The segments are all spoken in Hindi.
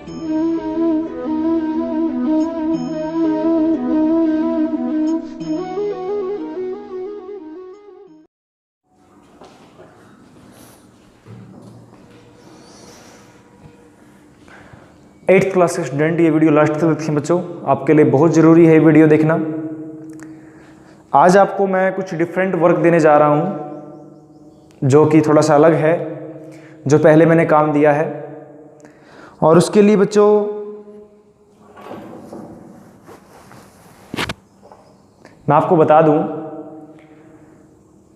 एट्थ क्लास के स्टूडेंट, ये वीडियो लास्ट तक देखें बच्चों, आपके लिए बहुत ज़रूरी है ये वीडियो देखना। आज आपको मैं कुछ डिफरेंट वर्क देने जा रहा हूँ जो कि थोड़ा सा अलग है जो पहले मैंने काम दिया है। और उसके लिए बच्चों मैं आपको बता दूं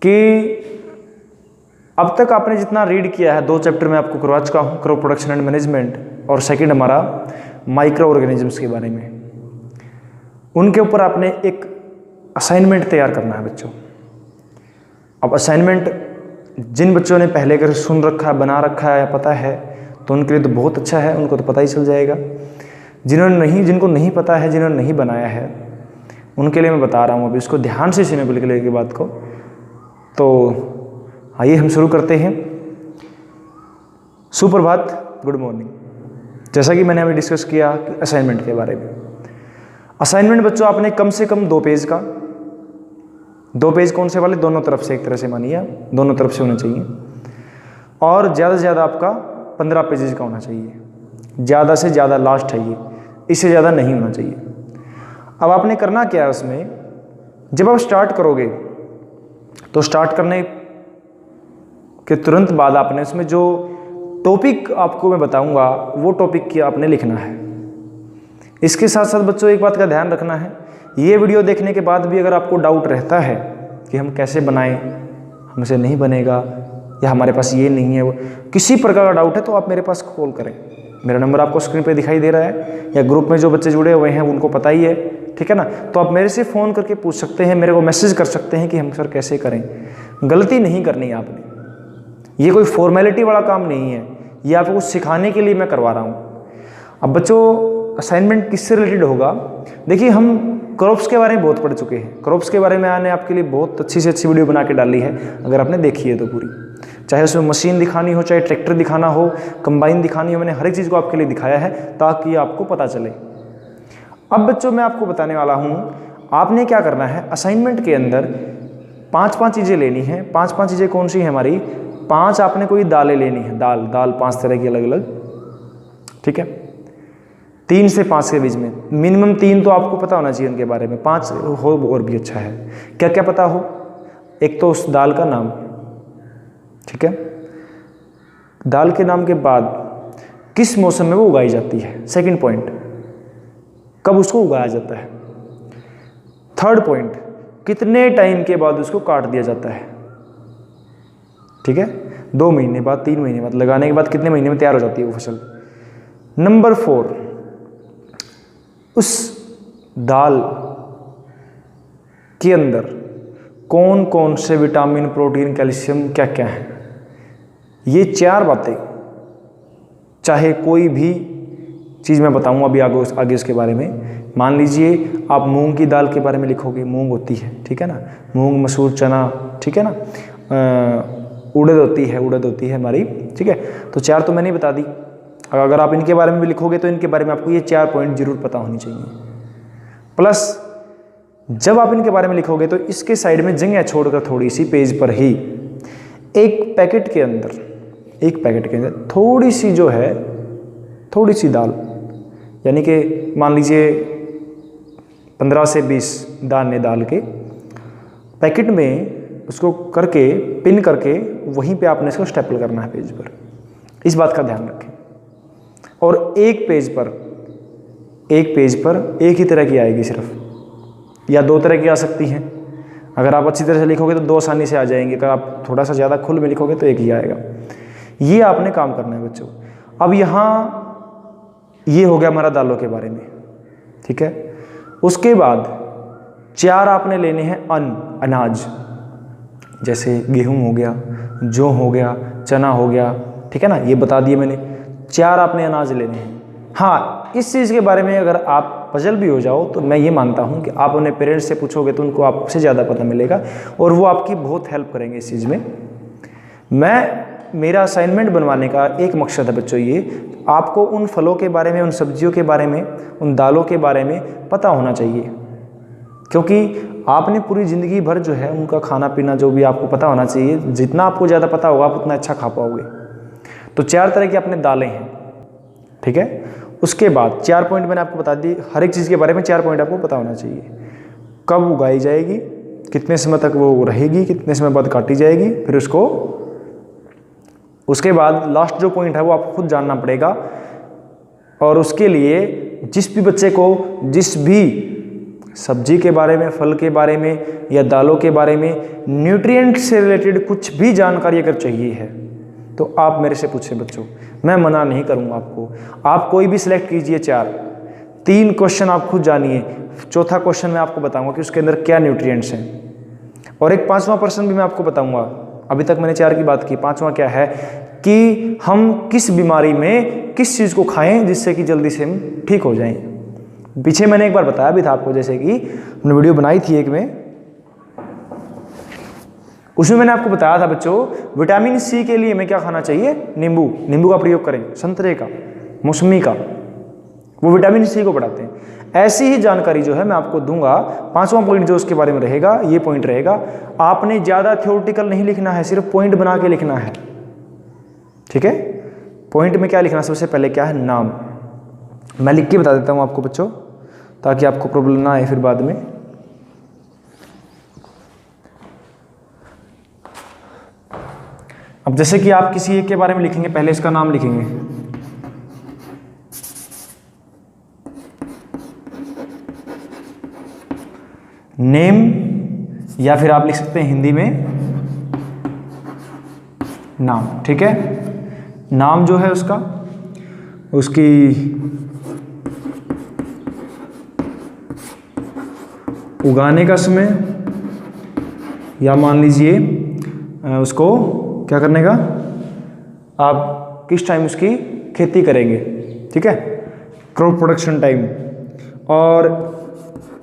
कि अब तक आपने जितना रीड किया है, 2 चैप्टर में आपको करवा चुका हूँ, क्रॉप प्रोडक्शन एंड मैनेजमेंट, और सेकंड हमारा माइक्रो ऑर्गेनिजम्स के बारे में। उनके ऊपर आपने एक असाइनमेंट तैयार करना है बच्चों। अब असाइनमेंट जिन बच्चों ने पहले कर सुन रखा है, बना रखा है या पता है, तो उनके लिए तो बहुत अच्छा है, उनको तो पता ही चल जाएगा। जिनको नहीं पता है, जिन्होंने नहीं बनाया है, उनके लिए मैं बता रहा हूँ। अभी इसको ध्यान से सुने बिल्कुल की बात को। तो आइए हम शुरू करते हैं। सुप्रभात, गुड मॉर्निंग। जैसा कि मैंने अभी डिस्कस किया असाइनमेंट के बारे में। असाइनमेंट बच्चों आपने कम से कम 2 पेज का, 2 पेज कौन से वाले, दोनों तरफ से, एक तरह से मानिए आप, दोनों तरफ से होने चाहिए। और ज़्यादा से ज़्यादा आपका 15 पेजेज का होना चाहिए। ज़्यादा से ज़्यादा लास्ट है ये, इससे ज़्यादा नहीं होना चाहिए। अब आपने करना क्या है उसमें, जब आप स्टार्ट करोगे तो स्टार्ट करने के तुरंत बाद आपने उसमें जो टॉपिक आपको मैं बताऊंगा वो टॉपिक की आपने लिखना है। इसके साथ साथ बच्चों एक बात का ध्यान रखना है, ये वीडियो देखने के बाद भी अगर आपको डाउट रहता है कि हम कैसे बनाएं, हमसे नहीं बनेगा, या हमारे पास ये नहीं है, वो किसी प्रकार का डाउट है, तो आप मेरे पास कॉल करें। मेरा नंबर आपको स्क्रीन पे दिखाई दे रहा है, या ग्रुप में जो बच्चे जुड़े हुए हैं उनको पता ही है, ठीक है ना। तो आप मेरे से फ़ोन करके पूछ सकते हैं, मेरे को मैसेज कर सकते हैं कि हम सर कैसे करें। गलती नहीं करनी है आपने, ये कोई फॉर्मेलिटी वाला काम नहीं है, ये आपको सिखाने के लिए मैं करवा रहा हूँ। अब बच्चों असाइनमेंट किससे रिलेटेड होगा, देखिए हम क्रॉप्स के बारे में बहुत पढ़ चुके हैं। क्रॉप्स के बारे में मैंने आपके लिए बहुत अच्छी से अच्छी वीडियो बना के डाली है, अगर आपने देखी है तो पूरी, चाहे उसमें मशीन दिखानी हो, चाहे ट्रैक्टर दिखाना हो, कंबाइन दिखानी हो, मैंने हर एक चीज़ को आपके लिए दिखाया है ताकि आपको पता चले। अब बच्चों मैं आपको बताने वाला हूँ, आपने क्या करना है असाइनमेंट के अंदर 5-5 चीज़ें लेनी है। 5-5 चीज़ें कौन सी हैं हमारी, 5 आपने कोई दालें लेनी है, दाल 5 तरह की अलग अलग, ठीक है। 3 से 5 के बीच में, मिनिमम 3 तो आपको पता होना चाहिए उनके बारे में, 5 हो और भी अच्छा है। क्या क्या पता हो, एक तो उस दाल का नाम, ठीक है, दाल के नाम के बाद किस मौसम में वो उगाई जाती है, सेकंड पॉइंट कब उसको उगाया जाता है, थर्ड पॉइंट कितने टाइम के बाद उसको काट दिया जाता है, ठीक है, 2 महीने बाद, 3 महीने बाद, लगाने के बाद कितने महीने में तैयार हो जाती है वो फसल। नंबर 4 उस दाल के अंदर कौन कौन से विटामिन, प्रोटीन, कैल्शियम क्या क्या है। ये 4 बातें, चाहे कोई भी चीज़ मैं बताऊंगा अभी आगे उसके बारे में। मान लीजिए आप मूंग की दाल के बारे में लिखोगे, मूंग होती है, ठीक है ना, मूंग, मसूर, चना, ठीक है ना, उड़द होती है हमारी, ठीक है। तो 4 तो मैंने बता दी। अगर आप इनके बारे में भी लिखोगे तो इनके बारे में आपको ये 4 पॉइंट जरूर पता होनी चाहिए। प्लस जब आप इनके बारे में लिखोगे तो इसके साइड में जगह छोड़कर थोड़ी सी पेज पर ही एक पैकेट के अंदर थोड़ी सी जो है, थोड़ी सी दाल, यानी कि मान लीजिए 15 से 20 दाने डाल के पैकेट में उसको करके पिन करके वहीं पे आपने इसको स्टेपल करना है पेज पर। इस बात का ध्यान रखें। और एक पेज पर एक ही तरह की आएगी सिर्फ, या 2 तरह की आ सकती हैं। अगर आप अच्छी तरह से लिखोगे तो 2 आसानी से आ जाएंगे, अगर आप थोड़ा सा ज़्यादा खुल में लिखोगे तो 1 ही आएगा। ये आपने काम करना है बच्चों। अब यहाँ ये हो गया हमारा दालों के बारे में, ठीक है। उसके बाद 4 आपने लेने हैं अनाज, जैसे गेहूं हो गया, जौ हो गया, चना हो गया, ठीक है ना, ये बता दिए मैंने। 4 आपने अनाज लेने हैं। हाँ, इस चीज़ के बारे में अगर आप पजल भी हो जाओ तो मैं ये मानता हूँ कि आप अपने पेरेंट्स से पूछोगे तो उनको आपसे ज़्यादा पता मिलेगा और वो आपकी बहुत हेल्प करेंगे इस चीज़ में। मैं मेरा असाइनमेंट बनवाने का एक मकसद है बच्चों ये, आपको उन फलों के बारे में, उन सब्जियों के बारे में, उन दालों के बारे में पता होना चाहिए, क्योंकि आपने पूरी ज़िंदगी भर जो है उनका खाना पीना जो भी आपको पता होना चाहिए। जितना आपको ज़्यादा पता होगा आप उतना अच्छा खा पाओगे। तो 4 तरह की अपने दालें हैं, ठीक है। उसके बाद 4 पॉइंट मैंने आपको बता दी, हर एक चीज़ के बारे में 4 पॉइंट आपको पता होना चाहिए। कब उगाई जाएगी, कितने समय तक वो रहेगी, कितने समय बाद काटी जाएगी, फिर उसके बाद लास्ट जो पॉइंट है वो आपको खुद जानना पड़ेगा। और उसके लिए जिस भी बच्चे को जिस भी सब्जी के बारे में, फल के बारे में या दालों के बारे में, न्यूट्रिएंट से रिलेटेड कुछ भी जानकारी अगर चाहिए है तो आप मेरे से पूछें बच्चों, मैं मना नहीं करूंगा आपको। आप कोई भी सिलेक्ट कीजिए 3 क्वेश्चन आप खुद जानिए। चौथा क्वेश्चन मैं आपको बताऊंगा कि उसके अंदर क्या न्यूट्रिएंट्स हैं, और एक 5वां प्रश्न भी मैं आपको बताऊंगा। अभी तक मैंने 4 की बात की, 5वां क्या है कि हम किस बीमारी में किस चीज़ को खाएं जिससे कि जल्दी से हम ठीक हो जाएं। पीछे मैंने एक बार बताया भी था आपको, जैसे कि हमने वीडियो बनाई थी एक में, उसमें मैंने आपको बताया था बच्चों विटामिन सी के लिए हमें क्या खाना चाहिए, नींबू का प्रयोग करें, संतरे का, मौसमी का, वो विटामिन सी को बढ़ाते हैं। ऐसी ही जानकारी जो है मैं आपको दूंगा। 5वां पॉइंट जो उसके बारे में रहेगा ये पॉइंट रहेगा। आपने ज़्यादा थ्योरेटिकल नहीं लिखना है, सिर्फ पॉइंट बना के लिखना है, ठीक है। पॉइंट में क्या लिखना, सबसे पहले क्या है, नाम। मैं लिख के बता देता हूँ आपको बच्चों, ताकि आपको प्रॉब्लम ना आए फिर बाद में। अब जैसे कि आप किसी एक के बारे में लिखेंगे, पहले इसका नाम लिखेंगे, नेम, या फिर आप लिख सकते हैं हिंदी में नाम, ठीक है। नाम जो है उसका, उसकी उगाने का समय, या मान लीजिए उसको क्या करने का, आप किस टाइम उसकी खेती करेंगे, ठीक है, क्रॉप प्रोडक्शन टाइम। और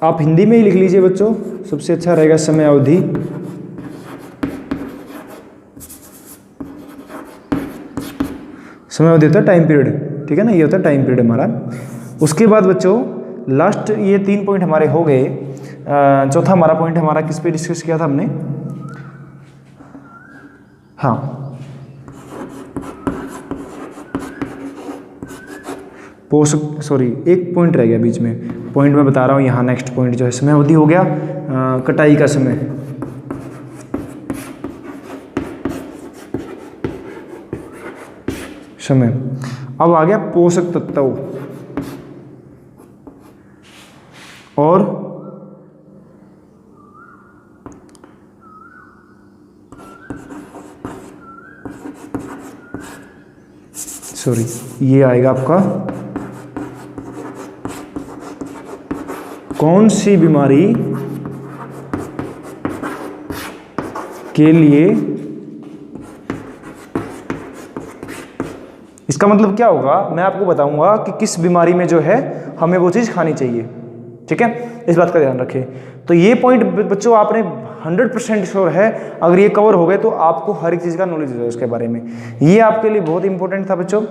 आप हिंदी में ही लिख लीजिए बच्चों, सबसे अच्छा रहेगा समय अवधि, समय अवधि होता है टाइम पीरियड, ठीक है ना, ये होता है टाइम पीरियड हमारा। उसके बाद बच्चों लास्ट ये 3 पॉइंट हमारे हो गए। चौथा हमारा पॉइंट हमारा किस पे डिस्कस किया था हमने, हाँ, पोषक, सॉरी एक पॉइंट रह गया बीच में, पॉइंट मैं बता रहा हूँ यहाँ। नेक्स्ट पॉइंट जो है समय अवधि हो गया, कटाई का समय, अब आ गया पोषक तत्व, और सॉरी ये आएगा आपका कौन सी बीमारी के लिए, इसका मतलब क्या होगा मैं आपको बताऊंगा कि किस बीमारी में जो है हमें वो चीज़ खानी चाहिए, ठीक है, इस बात का ध्यान रखें। तो ये पॉइंट बच्चों आपने 100% श्योर है, अगर ये कवर हो गए तो आपको हर एक चीज़ का नॉलेज हो उसके बारे में। ये आपके लिए बहुत इंपॉर्टेंट था बच्चों।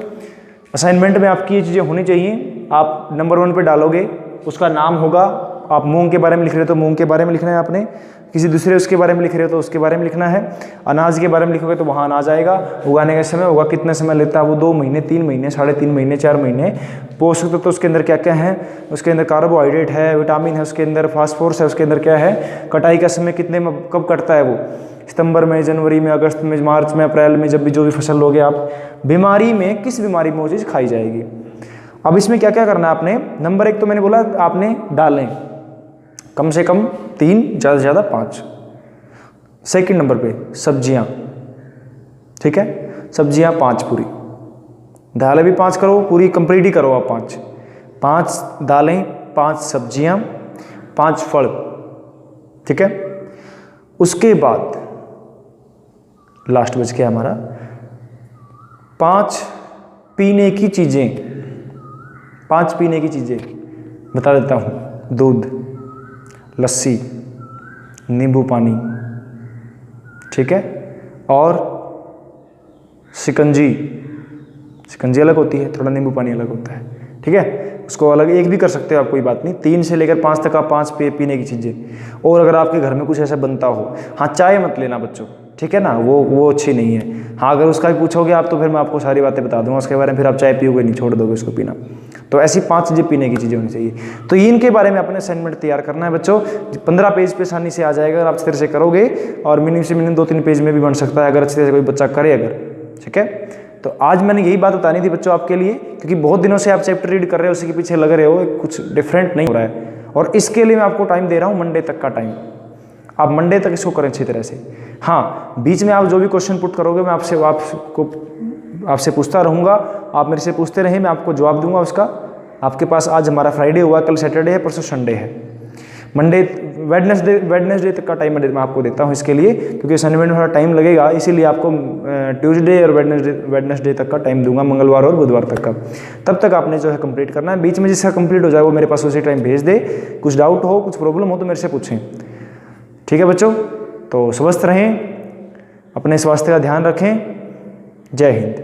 असाइनमेंट में आपकी ये चीज़ें होनी चाहिए। आप नंबर 1 पे डालोगे, उसका नाम होगा, आप मूंग के बारे में लिख रहे हो तो मूंग के बारे में लिखना है आपने, किसी दूसरे उसके बारे में लिख रहे हो तो उसके बारे में लिखना है, अनाज के बारे में लिखोगे तो वहाँ अनाज आएगा, उगाने का समय होगा, कितना समय लेता है वो 2 महीने, 3 महीने, 3.5 महीने, 4 महीने। पोषक तत्व तो उसके अंदर क्या क्या है, उसके अंदर कार्बोहाइड्रेट है, विटामिन है, उसके अंदर फास्फोरस है, उसके अंदर क्या है, कटाई का समय कितने में कब कटता है वो, सितंबर में, जनवरी में, अगस्त में, मार्च में, अप्रैल में, जब भी जो भी फसल लोगे आप, बीमारी में किस बीमारी में वो चीज़ खाई जाएगी। अब इसमें क्या क्या करना है आपने, नंबर 1 तो मैंने बोला आपने डालें कम से कम 3, ज़्यादा से ज़्यादा 5। सेकंड नंबर पे सब्जियां, ठीक है, सब्जियां 5 पूरी, दालें भी 5 करो, पूरी कंप्लीट ही करो आप 5 दालें, 5 सब्जियां, 5 फल, ठीक है। उसके बाद लास्ट बच गया हमारा 5 पीने की चीज़ें, 5 पीने की चीज़ें बता देता हूँ, दूध, लस्सी, नींबू पानी, ठीक है, और शिकंजी, शिकंजी अलग होती है, थोड़ा नींबू पानी अलग होता है, ठीक है। उसको अलग एक भी कर सकते हो आप, कोई बात नहीं। 3 से लेकर 5 तक आप 5 पीने की चीज़ें। और अगर आपके घर में कुछ ऐसा बनता हो, हाँ चाय मत लेना बच्चों, ठीक है ना, वो अच्छी नहीं है। हाँ अगर उसका भी पूछोगे आप तो फिर मैं आपको सारी बातें बता दूंगा उसके बारे में, फिर आप चाय पियोगे नहीं, छोड़ दोगे उसको पीना। तो ऐसी 5 चीज़ें पीने की चीज़ें होनी चाहिए। तो इनके बारे में अपने असाइनमेंट तैयार करना है बच्चों। 15 पेज पे आसानी से आ जाएगा अगर आप अच्छी तरह से करोगे, और मिनिमम से मिनिमम 2-3 पेज में भी बन सकता है अगर अच्छी तरह से कोई बच्चा करे अगर, ठीक है। तो आज मैंने यही बात बतानी थी बच्चों आपके लिए, क्योंकि बहुत दिनों से आप चैप्टर रीड कर रहे हो, उसी के पीछे लग रहे हो, कुछ डिफरेंट नहीं हो रहा है। और इसके लिए मैं आपको टाइम दे रहा हूँ, मंडे तक का टाइम। आप मंडे तक इसको करें अच्छी तरह से। हाँ बीच में आप जो भी क्वेश्चन पुट करोगे मैं आपसे पूछता रहूँगा, आप मेरे से पूछते रहे, मैं आपको जवाब दूंगा उसका। आपके पास आज हमारा फ्राइडे हुआ, कल सैटरडे है, परसों संडे है, मंडे वेडनेसडे तक का टाइम मैं आपको देता हूँ इसके लिए, क्योंकि असाइनमेंट में थोड़ा टाइम लगेगा, इसीलिए आपको ट्यूसडे और वेडनेसडे तक का टाइम दूंगा, मंगलवार और बुधवार तक का। तब तक आपने जो है कंप्लीट करना है। बीच में जिसका कंप्लीट हो जाए वो मेरे पास उसी टाइम भेज दे। कुछ डाउट हो, कुछ प्रॉब्लम हो तो मेरे से पूछें, ठीक है बच्चों। तो स्वस्थ रहें, अपने स्वास्थ्य का ध्यान रखें। जय हिंद।